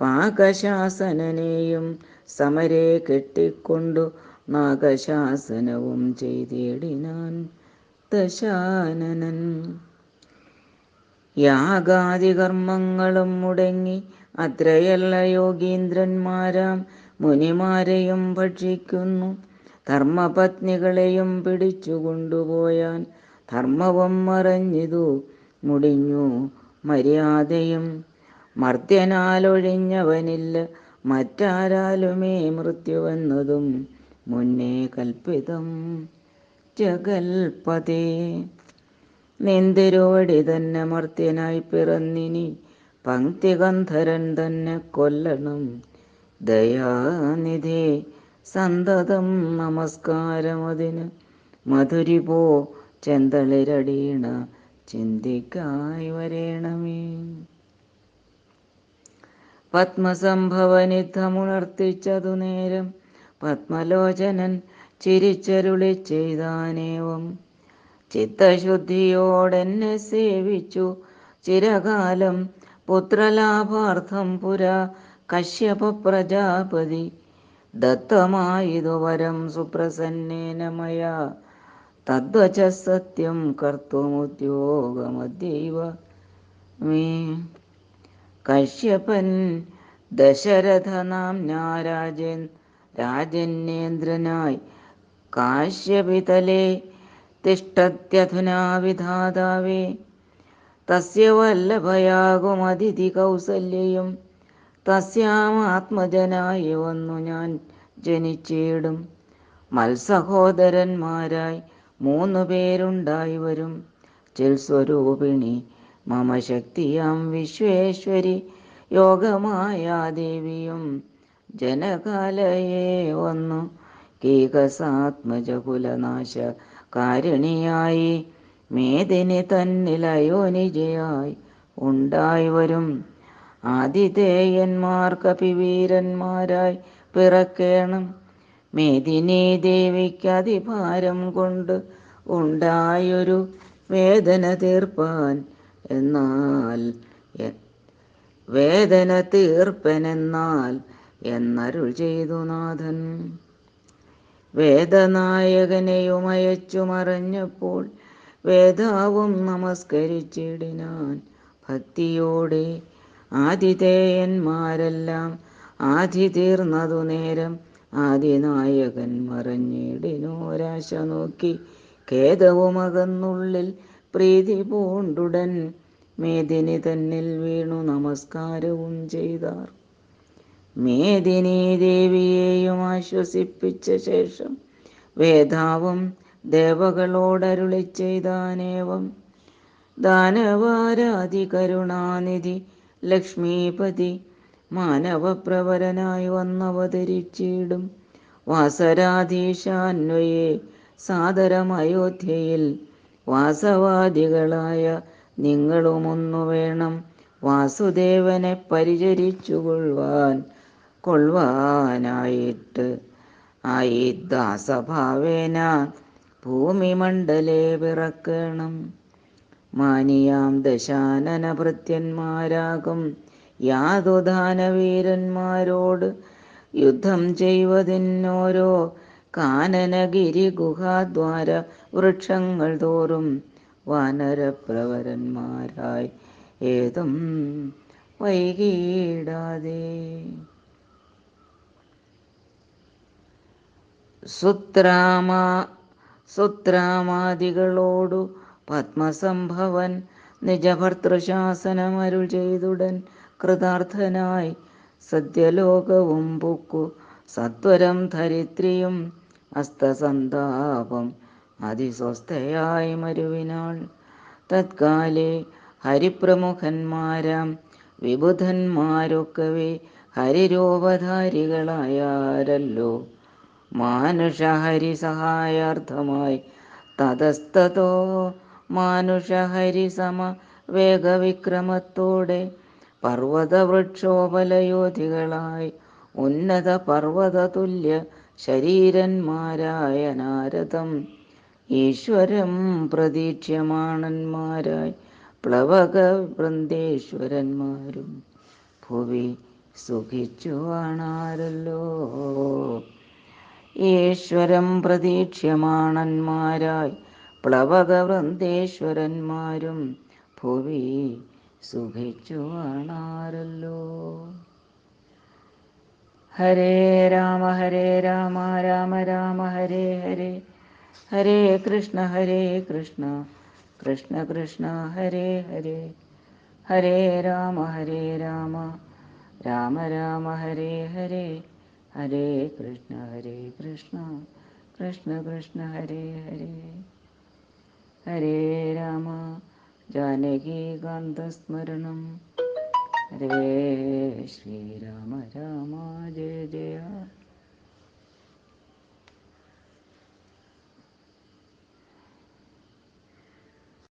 പാകശാസനനെയും സമരെ കെട്ടിക്കൊണ്ടു നാഗശാസനവും ചെയ്തിടിനാൻ ദശാനനൻ. യാഗാദികർമ്മങ്ങളും മുടങ്ങി അത്രയല്ല യോഗീന്ദ്രന്മാരാം മുനിമാരെയും ഭക്ഷിക്കുന്നു. ധർമ്മപത്നികളെയും പിടിച്ചു കൊണ്ടുപോയാൻ ധർമ്മവും മറഞ്ഞിതു മുടിഞ്ഞു മര്യാദയും. മർത്യനാലൊഴിഞ്ഞവനില്ല മറ്റാരാലുമേ മൃത്യുവെന്നതും മുന്നേ കൽപ്പിതം ജഗൽപതേ. നിന്തിരുവടി തന്നെ മർത്യനായി പിറന്നിനി പങ്ക്തികന്ധരൻ തന്നെ കൊല്ലണം. ദയാനിധേ സന്തതം നമസ്കാരമതിന് മധുരിപോ ചെന്തളിരടീണ ചിന്തിക്കായി വരേണമേ. പത്മസംഭവനിദ്ധമുണർത്തിച്ചതു നേരം പത്മലോചനൻ ചിരിച്ചരുളി ചെയ്താനേവം. ചിത്തശുദ്ധിയോടെന്നെ സേവിച്ചു ചിരകാലം പുത്രലാഭാർത്ഥം പുരാ കശ്യപ പ്രജാപതി. ദത്തമായിതു വരം സുപ്രസന്നേന മയാ തദ്വച സത്യം കർത്തുമുദ്യോഗമദ്യൈവ മേ. കശ്യപൻ ദശരഥനാംനാ രാജന്യേന്ദ്രനായി കാശ്യപിതലേ തിഷ്ഠത്യധുനാ വിധാതാവേ. തസ്യ വല്ലഭയാകുമതിഥി കൗസല്യയും തസ്യാമാത്മജനായി വന്നു ഞാൻ ജനിച്ചിടും. മത്സഹോദരന്മാരായി 3 പേരുണ്ടായി വരും. ചിൽസ്വരൂപിണി മമ ശക്തിയാം വിശ്വേശ്വരി യോഗമായാദേവിയും ജനകാലയെ വന്നു കീകസാത്മജകുലനാശ കാരിണിയായി മേദിനി തന്നിലയോനിജയായി ഉണ്ടായി വരും. ആതിഥേയന്മാർ കപിവീരന്മാരായി പിറക്കേണം. മേദിനി ദേവിക്ക് അതിഭാരം കൊണ്ട് ഉണ്ടായൊരു വേദന തീർപ്പാൻ എന്നാൽ വേദന തീർപ്പനെന്നാൽ എന്നരുൾ ചെയ്തു നാഥൻ. വേദനായകനെയുമയച്ചു മറഞ്ഞപ്പോൾ വേദാവും നമസ്കരിച്ചിടിനാൻ ഭക്തിയോടെ. ആതിഥേയന്മാരെല്ലാം ആധി തീർന്നതു നേരം ആദിനായകൻ മറഞ്ഞിടിനോരാശ നോക്കി ഖേദവുമകന്നുള്ളിൽ പ്രീതി പൂണ്ടുടൻ മേദിനി തന്നിൽ വീണു നമസ്കാരവും ചെയ്താർ. മേദിനി ദേവിയെയും ആശ്വസിപ്പിച്ച ശേഷം വേദാവും ദേവകളോടരുളി ചെയ്താനേവം. ദാനവാരാധി കരുണാനിധി ലക്ഷ്മീപതി മാനവപ്രവരനായി വന്നവതരിച്ചിടും. വാസരാധീശാന്വയെ സാദരമയോധ്യയിൽ വാസവാദികളായ നിങ്ങളുമൊന്നു വേണം. വാസുദേവനെ പരിചരിച്ചു കൊള്ളുവാനായിട്ട് ആയി ദാസഭാവേന ഭൂമിമണ്ഡലേ പിറക്കണം. മാനിയാം ദശാനന ഭൃത്യന്മാരാകും യാതുദാനവീരന്മാരോട് യുദ്ധം ചെയ്വതിനോരോ കാനനഗിരി ഗുഹാദ്വാര വൃക്ഷങ്ങൾ തോറും വാനരപ്രവരന്മാരായി ഏതും വൈകിടാതെ. സുത്രാമാദികളോടു പത്മസംഭവൻ നിജഭർത്തൃശാസനമരുൾ ചെയ്തുടൻ കൃതാർത്ഥനായി സത്യലോകവും പൊക്കു സത്വരം ധരിത്രിയും അസ്തസന്താപം അതിസ്വസ്ഥയായി മരുവിനാൾ. തത്കാലേ ഹരിപ്രമുഖന്മാരാം വിബുധന്മാരൊക്കവേ ഹരിരൂപധാരികളായാരല്ലോ. മാനുഷഹരി സഹായാർത്ഥമായി തതസ്തോ മാനുഷഹരി സമ വേഗവിക്രമത്തോടെ പർവ്വതവൃക്ഷോപലയോധികളായി ഉന്നത പർവ്വതതുല്യ ശരീരന്മാരായ നാരദം ഈശ്വരം പ്രതീക്ഷ്യമാണന്മാരായി പ്ലവക വൃന്ദേശ്വരന്മാരും ഭുവി സുഖിച്ചു കാണാരല്ലോ. ഈശ്വരം പ്രതീക്ഷ്യമാണന്മാരായി പ്ലവകവൃന്ദേശ്വരന്മാരും ഭുവി സുഖിച്ചു കാണാറല്ലോ. ഹരേ രാമ രാമ രാമ ഹരേ ഹരേ, ഹരേ കൃഷ്ണ കൃഷ്ണ കൃഷ്ണ ഹരേ ഹരേ, ഹരേ രാമ രാമ രാമ ഹരേ ഹരേ, ഹരേ കൃഷ്ണ കൃഷ്ണ കൃഷ്ണ ഹരേ ഹരേ. ഹരേ രാമ ജാനകീകാന്തസ്മരണം, ഹരേ ശ്രീരാമ രാമ ജയ ജയ.